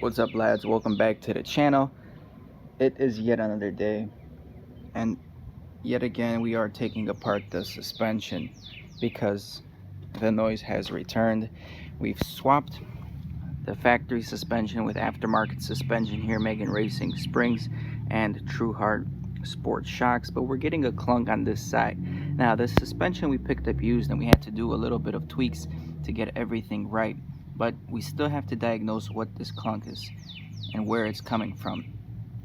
What's up, lads? Welcome back to the channel. It is yet another day, and yet again we are taking apart the suspension because the noise has returned. We've swapped the factory suspension with aftermarket suspension here, Megan Racing springs and Truhart Sport shocks, but we're getting a clunk on this side. Now, the suspension we picked up used, and we had to do a little bit of tweaks to get everything right, but we still have to diagnose what this clunk is and where it's coming from.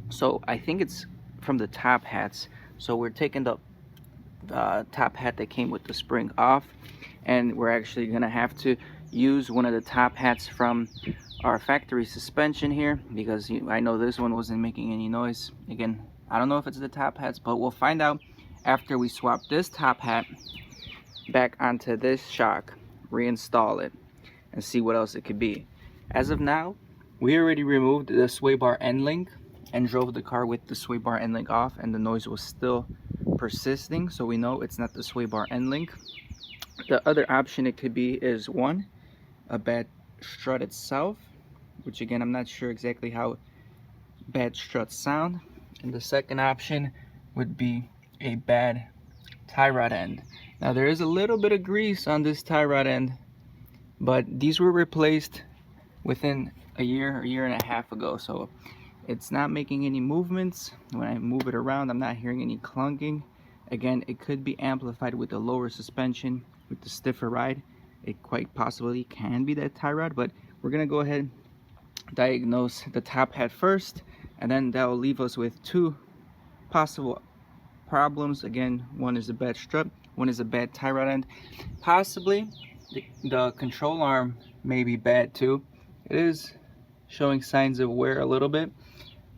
So I think it's from the top hats. So we're taking the top hat that came with the spring off, and we're actually gonna have to use one of the top hats from our factory suspension here, because I know this one wasn't making any noise. Again, I don't know if it's the top hats, but we'll find out after we swap this top hat back onto this shock, reinstall it, and see what else it could be. As of now, we already removed the sway bar end link and drove the car with the sway bar end link off, and the noise was still persisting, so we know it's not the sway bar end link. The other option it could be is one, a bad strut itself, which again I'm not sure exactly how bad struts sound, and the second option would be a bad tie rod end. Now there is a little bit of grease on this tie rod end, but these were replaced within a year and a half ago, so it's not making any movements. When I move it around, I'm not hearing any clunking. Again, it could be amplified with the lower suspension, with the stiffer ride. It quite possibly can be that tie rod, but we're gonna go ahead and diagnose the top hat first, and then that will leave us with two possible problems. Again, one is a bad strut, one is a bad tie rod end. Possibly the control arm may be bad too. It is showing signs of wear a little bit,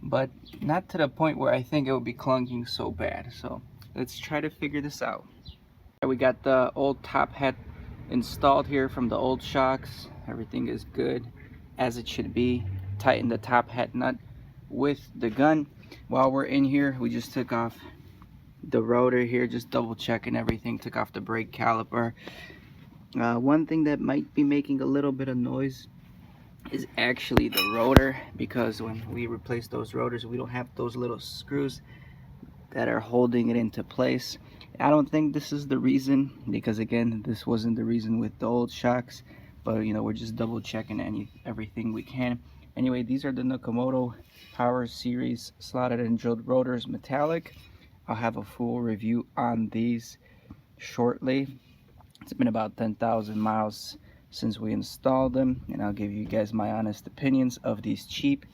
but not to the point where I think it would be clunking so bad. So let's try to figure this out. We got the old top hat installed here from the old shocks. Everything is good as it should be. Tighten the top hat nut with the gun. While we're in here, we just took off the rotor here, just double checking everything. Took off the brake caliper. One thing that might be making a little bit of noise is actually the rotor, because when we replace those rotors, we don't have those little screws that are holding it into place. I don't think this is the reason, because again, this wasn't the reason with the old shocks, but you know, we're just double checking everything we can. Anyway, these are the Nakamoto Power Series slotted and drilled rotors, metallic. I'll have a full review on these shortly. It's been about 10,000 miles since we installed them, and I'll give you guys my honest opinions of these cheap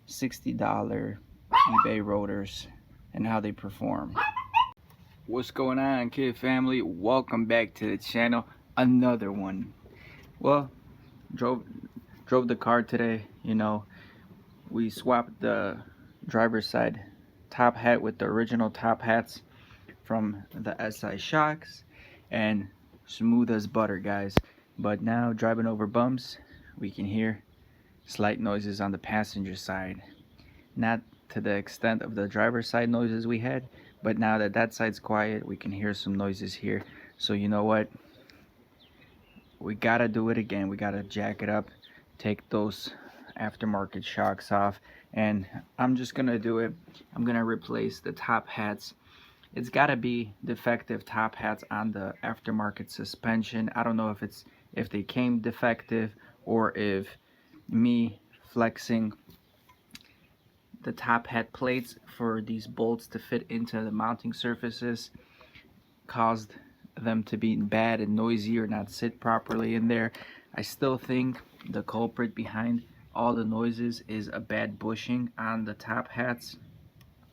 $60 eBay rotors and how they perform. What's going on, kid family? Welcome back to the channel. Another one. Well, drove the car today. You know, we swapped the driver's side top hat with the original top hats from the SI shocks, and smooth as butter, guys. But now, driving over bumps, we can hear slight noises on the passenger side. Not to the extent of the driver's side noises we had, but now that that side's quiet, we can hear some noises here. So you know what? We gotta do it again. We gotta jack it up, take those aftermarket shocks off, and I'm just gonna do it. I'm gonna replace the top hats. It's gotta be defective top hats on the aftermarket suspension. I don't know if they came defective, or if me flexing the top hat plates for these bolts to fit into the mounting surfaces caused them to be bad and noisy or not sit properly in there. I still think the culprit behind all the noises is a bad bushing on the top hats,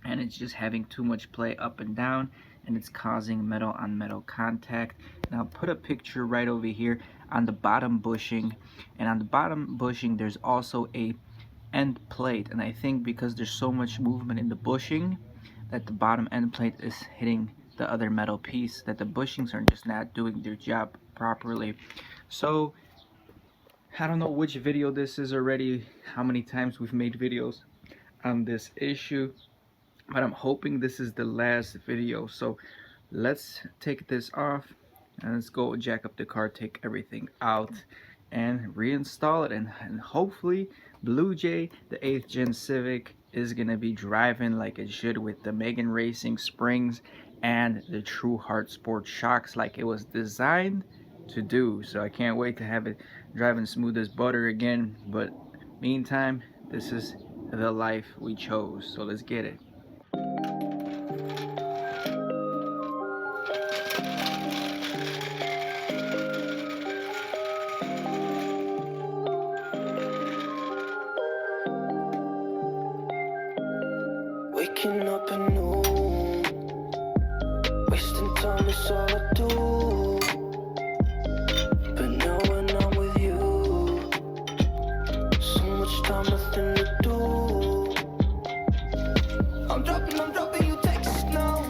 and it's just having too much play up and down, and it's causing metal on metal contact. Now I'll put a picture right over here on the bottom bushing, and on the bottom bushing there's also a end plate, and I think because there's so much movement in the bushing that the bottom end plate is hitting the other metal piece, that the bushings are just not doing their job properly. So I don't know which video this is already, how many times we've made videos on this issue, but I'm hoping this is the last video. So let's take this off and let's go jack up the car, take everything out, and reinstall it, and hopefully Blue Jay, the 8th gen Civic, is gonna be driving like it should with the Megan Racing springs and the Truhart Sport shocks like it was designed to do. So I can't wait to have it driving smooth as butter again. But meantime, this is the life we chose, so let's get it. Waking up anew, wasting time is all I do. But now when I'm with you, so much time, nothing to do. I'm dropping you texts now.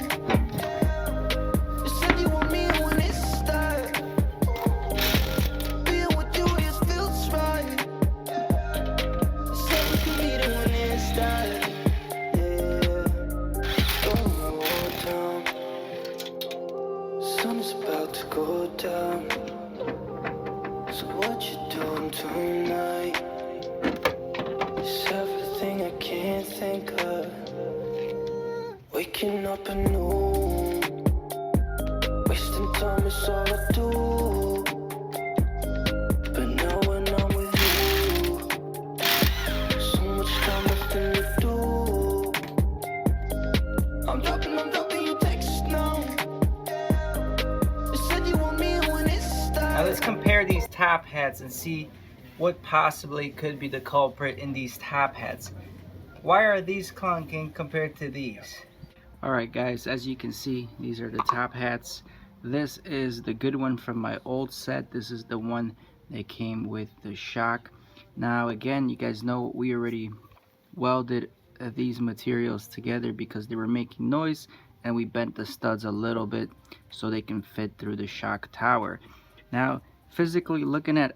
You said you want me when it's that. Being with you just feels right. You said we can meet it when it's that. Sun's about to go down. So what you doing tonight? It's everything I can't think of. Waking up anew, wasting time is all I do. But now when I'm with you, so much time, nothing to do. I'm dropping you texts now. Now let's compare these top hats and see what possibly could be the culprit in these top hats. Why are these clunking compared to these? Alright guys, as you can see, these are the top hats. This is the good one from my old set. This is the one that came with the shock. Now again, you guys know we already welded these materials together because they were making noise, and we bent the studs a little bit so they can fit through the shock tower. Now physically looking at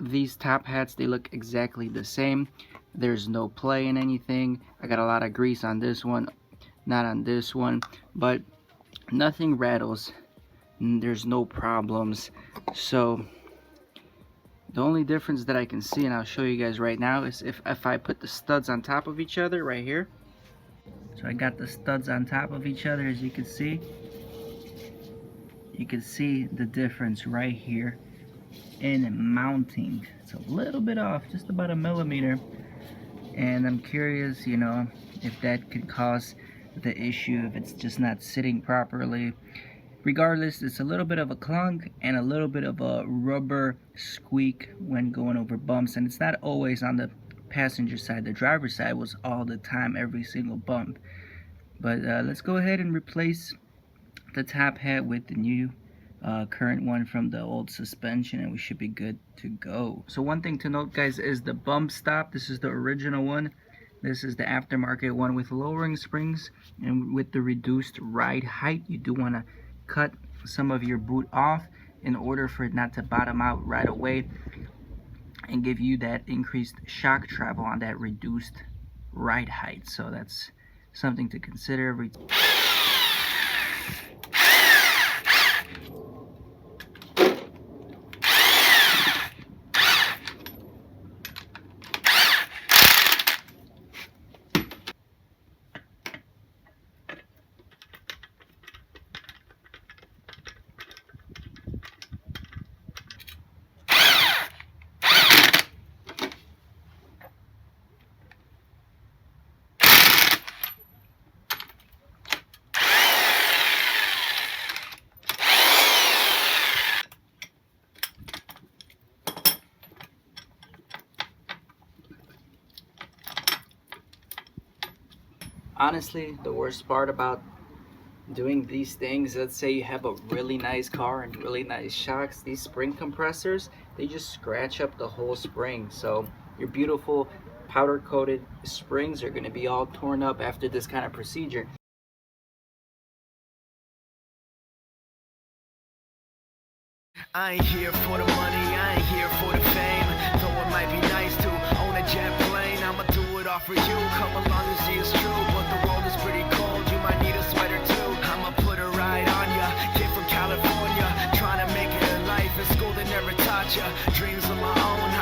these top hats, they look exactly the same. There's no play in anything. I got a lot of grease on this one, not on this one, but nothing rattles. There's no problems. So the only difference that I can see, and I'll show you guys right now, is if I put the studs on top of each other right here. So I got the studs on top of each other, as you can see. You can see the difference right here in mounting. It's a little bit off, just about a millimeter. And I'm curious, you know, if that could cause the issue, if it's just not sitting properly. Regardless, it's a little bit of a clunk and a little bit of a rubber squeak when going over bumps. And it's not always on the passenger side. The driver's side was all the time, every single bump. But let's go ahead and replace the top hat with the new current one from the old suspension, and we should be good to go. So one thing to note, guys, is the bump stop. This is the original one. This is the aftermarket one with lowering springs and with the reduced ride height. You do want to cut some of your boot off in order for it not to bottom out right away and give you that increased shock travel on that reduced ride height. So that's something to consider every time. Honestly, the worst part about doing these things, let's say you have a really nice car and really nice shocks, these spring compressors, they just scratch up the whole spring. So your beautiful powder coated springs are going to be all torn up after this kind of procedure. I ain't here for the money, I ain't here for the fame. Though it might be nice to own a jet plane, I'ma do it all for you. Come along and see it's true, but the world is pretty cold. You might need a sweater too. I'ma put a ride on ya. Kid from California, trying to make it in life. In school they never taught without ya. Dreams of my own,